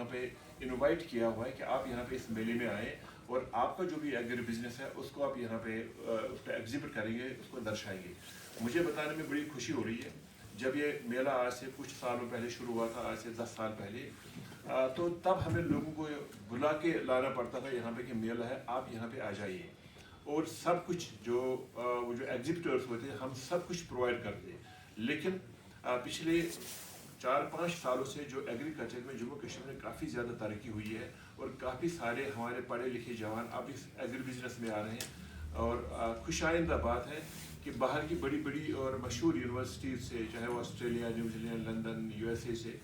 यहाँ पे इनवाइट किया हुआ है कि आप यहाँ पे इस मेले में आएँ और आपका जो भी एग्री बिजनेस है उसको आप यहाँ पे उस पर एग्जिबिट करेंगे, उसको दर्शाएंगे। मुझे बताने में बड़ी खुशी हो रही है, जब ये मेला आज से कुछ सालों पहले शुरू हुआ था, आज से 10 साल पहले, तो तब हमें लोगों को बुला के लाना पड़ता था यहाँ पे कि मेला है, आप यहाँ पे आ जाइए, और सब कुछ जो वो जो एग्जिबिटर्स होते हैं हम सब कुछ प्रोवाइड करते हैं। लेकिन पिछले 4-5 सालों से जो एग्रीकल्चर में जम्मू कश्मीर में काफ़ी ज़्यादा तरक्की हुई है और काफ़ी सारे हमारे पढ़े लिखे जवान अब इस एग्री बिजनेस में आ रहे हैं। और खुशाइंदा बात है कि बाहर की बड़ी बड़ी और मशहूर यूनिवर्सिटीज़ से, चाहे वो ऑस्ट्रेलिया, न्यूजीलैंड, लंदन, USA से,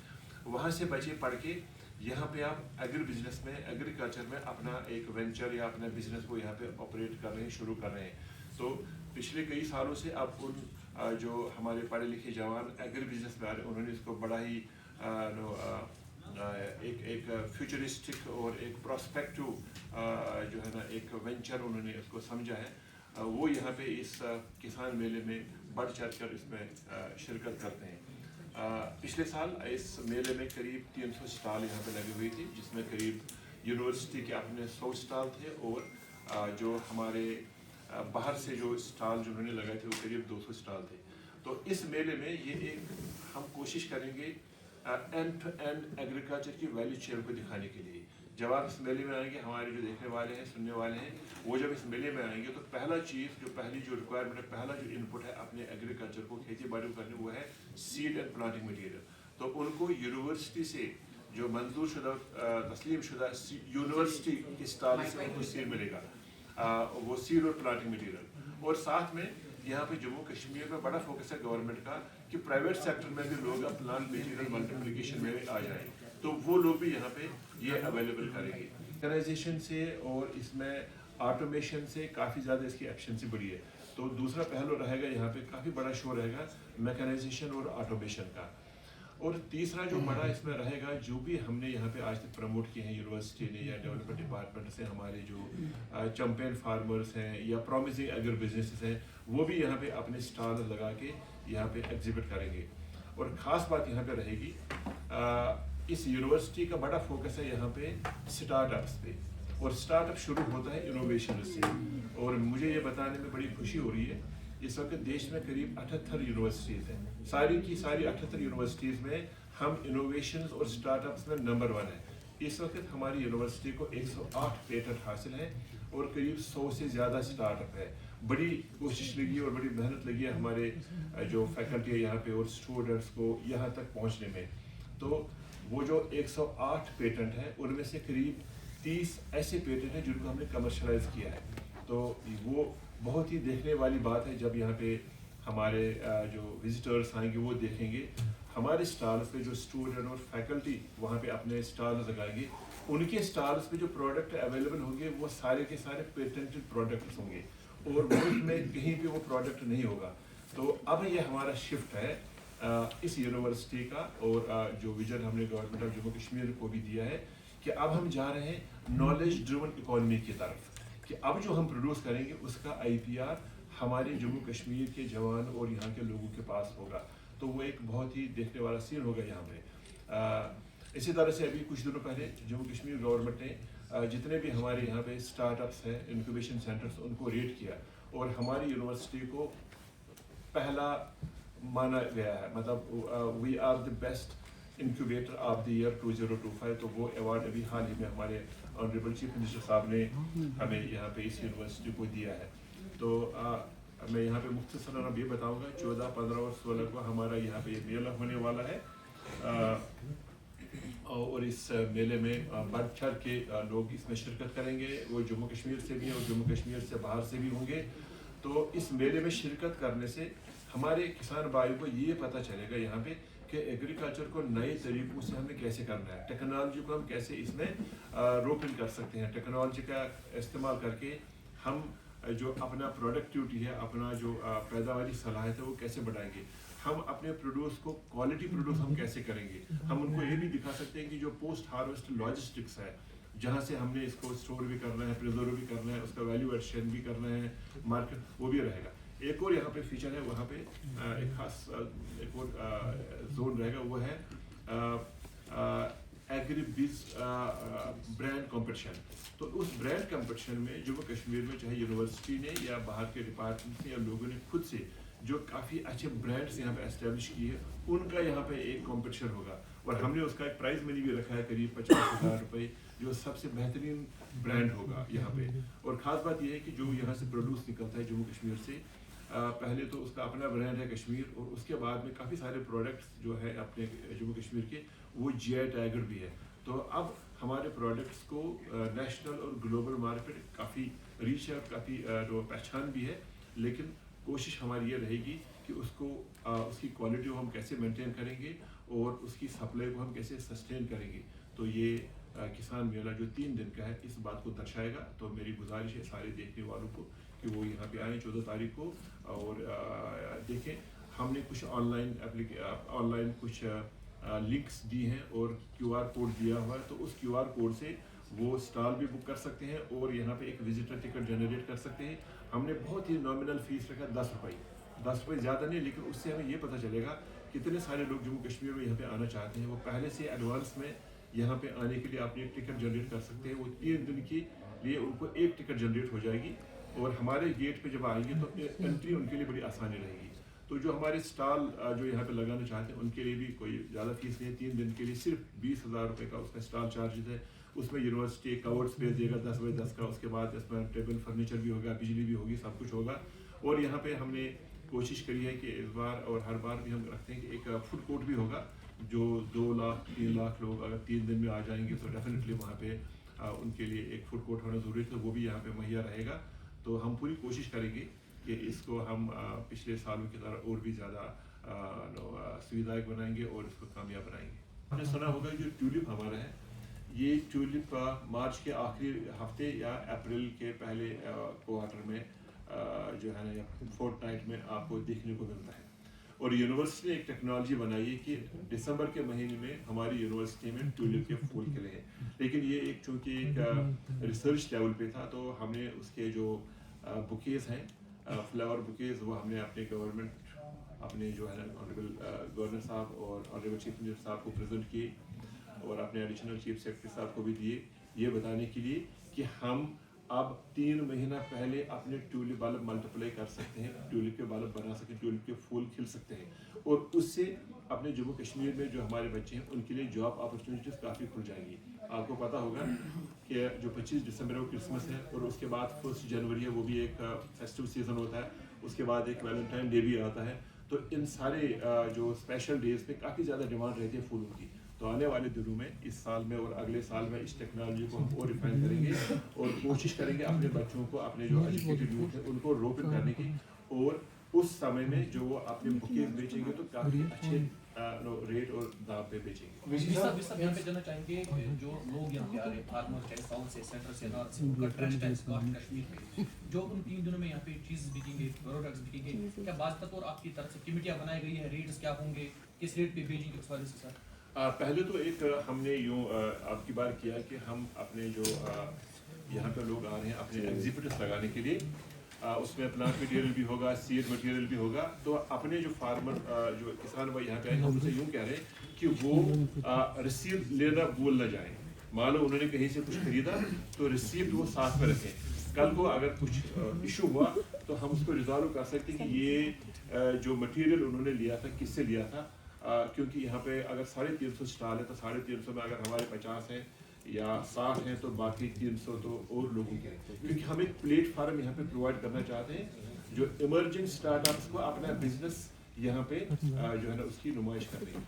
वहाँ से बच्चे पढ़ के यहाँ पे आप एग्री बिजनेस में, एग्रीकल्चर में अपना एक वेंचर या अपना बिजनेस को यहाँ पे ऑपरेट कर रहे हैं, शुरू कर रहे हैं। तो पिछले कई सालों से अब उन जो हमारे पढ़े लिखे जवान एग्री बिजनेस में आ रहे हैं, उन्होंने इसको बड़ा ही एक फ्यूचरिस्टिक और एक प्रोस्पेक्टिव जो है ना एक वेंचर उन्होंने इसको समझा है। वो यहाँ पे इस किसान मेले में बढ़ चढ़ कर इसमें शिरकत करते हैं। पिछले साल इस मेले में करीब 300 स्टॉल यहाँ पे लगे हुए थे, जिसमें करीब यूनिवर्सिटी के अपने 100 स्टॉल थे और जो हमारे बाहर से जो स्टॉल जो उन्होंने लगाए थे वो करीब 200 स्टॉल थे। तो इस मेले में ये एक हम कोशिश करेंगे एंड टू एंड एग्रीकल्चर की वैल्यू चेन को दिखाने के लिए। जब आप इस मेले में आएंगे, हमारे जो देखने वाले हैं, सुनने वाले हैं, वो जब इस मेले में आएंगे तो पहली जो रिक्वायरमेंट है, पहला जो इनपुट है अपने एग्रीकल्चर को, खेती बाड़ी को करने, वो है सीड एंड प्लांटिंग मटीरियल। तो उनको यूनिवर्सिटी से जो मंजूर शुदा तस्लीम शुदा यूनिवर्सिटी के स्टॉल से उनको सीड मिलेगा, वो सीड और प्लांटिंग मटीरियल। और साथ में यहाँ पे जम्मू कश्मीर में बड़ा फोकस है गवर्नमेंट का कि प्राइवेट सेक्टर में भी लोग अब प्लांट मटीरियल मल्टीप्लिकेशन में आ जाए, तो वो लोग भी यहाँ पे ये अवेलेबल करेंगे। मैकेनाइजेशन से और इसमें ऑटोमेशन से काफ़ी ज़्यादा इसकी एफिशिएंसी बढ़ी है। तो दूसरा पहलू रहेगा यहाँ पे काफ़ी बड़ा शो रहेगा मैकेनाइजेशन और ऑटोमेशन का। और तीसरा जो बड़ा इसमें रहेगा, जो भी हमने यहाँ पे आज तक प्रमोट किए हैं यूनिवर्सिटी ने या डेवलपमेंट डिपार्टमेंट से, हमारे जो चैंपियन फार्मर्स हैं या प्रॉमिसिंग एग्री बिजनेसेस हैं, वो भी यहाँ पे अपने स्टॉल लगा के यहाँ पे एग्जिबिट करेंगे। और ख़ास बात यहाँ पे रहेगी, इस यूनिवर्सिटी का बड़ा फोकस है यहाँ पे स्टार्टअप्स पे, और स्टार्टअप शुरू होता है इनोवेशन से। और मुझे ये बताने में बड़ी खुशी हो रही है, इस वक्त देश में करीब 78 यूनिवर्सिटीज़ हैं। सारी की सारी 78 यूनिवर्सिटीज़ में हम इनोवेशंस और स्टार्टअप्स में नंबर 1 है। इस वक्त हमारी यूनिवर्सिटी को 108 पेटेंट हासिल हैं और करीब 100 से ज़्यादा स्टार्टअप है। बड़ी कोशिश लगी और बड़ी मेहनत लगी है हमारे जो फैकल्टी है यहाँ पे और स्टूडेंट्स को यहाँ तक पहुँचने में। तो वो जो 108 पेटेंट हैं, उनमें से करीब 30 ऐसे पेटेंट हैं जिनको हमने कमर्शलाइज किया है। तो वो बहुत ही देखने वाली बात है, जब यहाँ पे हमारे जो विजिटर्स आएंगे वो देखेंगे हमारे स्टॉल्स पे जो स्टूडेंट और फैकल्टी वहाँ पे अपने स्टॉल्स लगाएंगे, उनके स्टॉल्स पे जो प्रोडक्ट अवेलेबल होंगे वो सारे के सारे पेटेंटेड प्रोडक्ट्स होंगे और मुल्क में कहीं पे वो प्रोडक्ट नहीं होगा। तो अब ये हमारा शिफ्ट है इस यूनिवर्सिटी का, और जो विजन हमने गवर्नमेंट ऑफ जम्मू कश्मीर को भी दिया है कि अब हम जा रहे हैं नॉलेज ड्रिवन इकोनॉमी की तरफ, कि अब जो हम प्रोड्यूस करेंगे उसका IPR हमारे जम्मू कश्मीर के जवान और यहाँ के लोगों के पास होगा। तो वो एक बहुत ही देखने वाला सीन होगा यहाँ पे। इसी तरह से अभी कुछ दिनों पहले जम्मू कश्मीर गवर्नमेंट ने जितने भी हमारे यहाँ पे स्टार्टअप्स हैं, इंक्यूबेशन सेंटर्स, उनको रेट किया और हमारी यूनिवर्सिटी को पहला माना गया है, मतलब we are the best incubator of the year 2025। तो वो अवार्ड अभी हाल ही में हमारे ऑनरेबल चीफ मिनिस्टर साहब ने हमें यहाँ पे इस यूनिवर्सिटी को दिया है। तो मैं यहाँ पे मुख्तसरन अब ये बताऊँगा, 14, 15 और 16 को हमारा यहाँ पे मेला होने वाला है, और इस मेले में बढ़ चढ़ के लोग इसमें शिरकत करेंगे। वो जम्मू कश्मीर से भी हैं और जम्मू कश्मीर से बाहर से भी होंगे। तो इस मेले में शिरकत करने से हमारे किसान भाइयों को ये पता चलेगा यहाँ पे कि एग्रीकल्चर को नए तरीक़ों से हमें कैसे करना है, टेक्नोलॉजी को हम कैसे इसमें रोपन कर सकते हैं, टेक्नोलॉजी का इस्तेमाल करके हम जो अपना प्रोडक्टिविटी है, अपना जो पैदावारी सलाहियत है वो कैसे बढ़ाएंगे, हम अपने प्रोड्यूस को क्वालिटी प्रोड्यूस हम कैसे करेंगे। हम उनको ये भी दिखा सकते हैं कि जो पोस्ट हार्वेस्ट लॉजिस्टिक्स है, जहाँ से हमने इसको स्टोर भी करना है, प्रिजर्व भी करना है, उसका वैल्यू एडिशन भी करना है, मार्केट, वो भी रहेगा। एक और यहाँ पे फीचर है, वहाँ पे एक खास एक और जोन रहेगा, वो है एग्री बिज ब्रांड कंपटीशन। तो उस ब्रांड कंपटीशन में जम्मू कश्मीर में चाहे यूनिवर्सिटी ने या बाहर के डिपार्टमेंट ने या लोगों ने खुद से जो काफ़ी अच्छे ब्रांड्स यहाँ पे एस्टेब्लिश किए उनका यहाँ पे एक कंपटीशन होगा और हमने उसका एक प्राइज मनी भी रखा है करीब 50,000 रुपये, जो सबसे बेहतरीन ब्रांड होगा यहाँ पे। और ख़ास बात यह है कि जो यहाँ से प्रोड्यूस निकलता है जम्मू कश्मीर से, पहले तो उसका अपना ब्रांड है कश्मीर, और उसके बाद में काफ़ी सारे प्रोडक्ट्स जो है अपने जम्मू कश्मीर के वो GI टैगड भी है। तो अब हमारे प्रोडक्ट्स को नेशनल और ग्लोबल मार्केट काफ़ी रीच है, काफ़ी पहचान भी है, लेकिन कोशिश हमारी ये रहेगी कि उसको उसकी क्वालिटी को हम कैसे मेंटेन करेंगे और उसकी सप्लाई को हम कैसे सस्टेन करेंगे। तो ये किसान मेला जो 3 दिन का है इस बात को दर्शाएगा। तो मेरी गुजारिश है सारे देखने वालों को कि वो यहाँ पे आएँ 14 तारीख को और देखें। हमने कुछ ऑनलाइन कुछ लिंक्स दी हैं और QR कोड दिया हुआ है, तो उस QR कोड से वो स्टॉल भी बुक कर सकते हैं और यहाँ पे एक विजिटर टिकट जनरेट कर सकते हैं। हमने बहुत ही नॉमिनल फीस रखा 10 रुपये ज़्यादा नहीं, लेकिन उससे हमें ये पता चलेगा कितने सारे लोग जम्मू कश्मीर में यहाँ पे आना चाहते हैं। वो पहले से एडवांस में यहाँ पे आने के लिए आपने एक टिकट जनरेट कर सकते हैं। वो 3 दिन के लिए उनको एक टिकट जनरेट हो जाएगी और हमारे गेट पे जब आएंगे तो एंट्री उनके लिए बड़ी आसानी रहेगी। तो जो हमारे स्टॉल जो यहाँ पे लगाना चाहते हैं उनके लिए भी कोई ज़्यादा फीस नहीं है। 3 दिन के लिए सिर्फ 20,000 रुपये का उसका स्टॉल चार्जेस है। उसमें यूनिवर्सिटी कवर्ड स्पेस देगा 10x10 का, उसके बाद इसमें टेबल फर्नीचर भी होगा, बिजली भी होगी, सब कुछ होगा। और यहाँ पे हमने कोशिश करी है कि इस बार और हर बार भी हम रखते हैं कि एक फूड कोर्ट भी होगा। जो 2 लाख 3 लाख लोग अगर 3 दिन में आ जाएंगे तो डेफिनेटली वहाँ पे उनके लिए एक फूड कोर्ट होना ज़रूरी है, तो वो भी यहाँ पे मुहैया रहेगा। तो हम पूरी कोशिश करेंगे कि इसको हम पिछले सालों की तरह और भी ज़्यादा सुविधायक बनाएंगे और इसको कामयाब बनाएंगे। आपने सुना होगा जो ट्यूलिप हमारा है, ये ट्यूलिप मार्च के आखिरी हफ्ते या अप्रैल के पहले क्वार्टर में जो है ना या फोर्टनाइट में आपको देखने को मिलता है। और यूनिवर्सिटी ने एक टेक्नोलॉजी बनाई है कि दिसंबर के महीने में हमारी यूनिवर्सिटी में ट्यूलिप के फूल खिले हैं, लेकिन ये एक चूँकि एक रिसर्च लेवल पे था तो हमने उसके जो बुकेज हैं फ्लावर बुकेज वो हमने अपने गवर्नमेंट अपने जो है ना ऑनरेबल गवर्नर साहब और ऑनरेबल चीफ मिनिस्टर साहब को प्रेजेंट किए और अपने एडिशनल चीफ सेक्रेटरी साहब को भी दिए, ये बताने के लिए कि हम अब 3 महीना पहले अपने ट्यूलिप बल्ब मल्टीप्लाई कर सकते हैं, ट्यूलिप के बल्ब बना सकते हैं, ट्यूलिप के फूल खिल सकते हैं और उससे अपने जम्मू कश्मीर में जो हमारे बच्चे हैं उनके लिए जॉब अपॉर्चुनिटीज़ काफ़ी खुल जाएंगी। आपको पता होगा कि जो 25 दिसंबर है वो क्रिसमस है और उसके बाद 1 जनवरी है, वो भी एक फेस्टिव सीज़न होता है, उसके बाद एक वैलेंटाइन डे भी आता है। तो इन सारे जो स्पेशल डेज पे काफ़ी ज़्यादा डिमांड रहती है फूलों की। तो आने वाले दिनों में इस साल में और अगले साल में इस टेक्नोलॉजी को हम और रिफाइन करेंगे और कोशिश करेंगे अपने बच्चों को, अपने जो एजुकेटेड यूथ है उनको रोक करने की, और उस समय में जो वो अपने बुकेज बेचेंगे तो काफ़ी अच्छे रेट और दाम पे बेचेंगे। यहाँ पे जानना चाहेंगे जो लोग यहाँ पे आ रहे हैं फार्मर चाहे साउथ से सेंटर से नॉर्थ से, उनका ट्रस्ट है कश्मीर पे, जो उन 3 दिनों में यहाँ पे चीज़ बिकेंगे, प्रोडक्ट्स बिकेंगे, क्या बात और आपकी तरफ से कमेटियाँ बनाई गई है, रेट्स क्या होंगे, किस रेट पे बेचेंगे उस वजह से? सर पहले तो एक हमने यूँ आपकी बार किया कि हम अपने जो यहाँ पे लोग आ रहे हैं अपने एग्जिबिटर्स लगाने के लिए, उसमें प्लांट मटेरियल भी होगा, सीड मटेरियल भी होगा। तो अपने जो फार्मर जो किसान भाई यहाँ पे आए उनसे यूँ कह रहे हैं कि वो रिसीप्ट लेना भूल न जाए। मान लो उन्होंने कहीं से कुछ खरीदा तो रिसीप्ट वो साथ में रखें, कल को अगर कुछ इशू हुआ तो हम उसको रिजॉल्व कर सकते हैं कि ये जो मटेरियल उन्होंने लिया था किससे लिया था। क्योंकि यहाँ पे अगर 350 स्टॉल है तो 350 में अगर हमारे 50 हैं या 60 हैं तो बाकी 300 तो और लोगों के हैं, क्योंकि हम एक प्लेटफार्म यहाँ पे प्रोवाइड करना चाहते हैं जो इमर्जिंग स्टार्टअप्स को अपना बिजनेस यहाँ पे जो है ना उसकी नुमाइश कर रही है।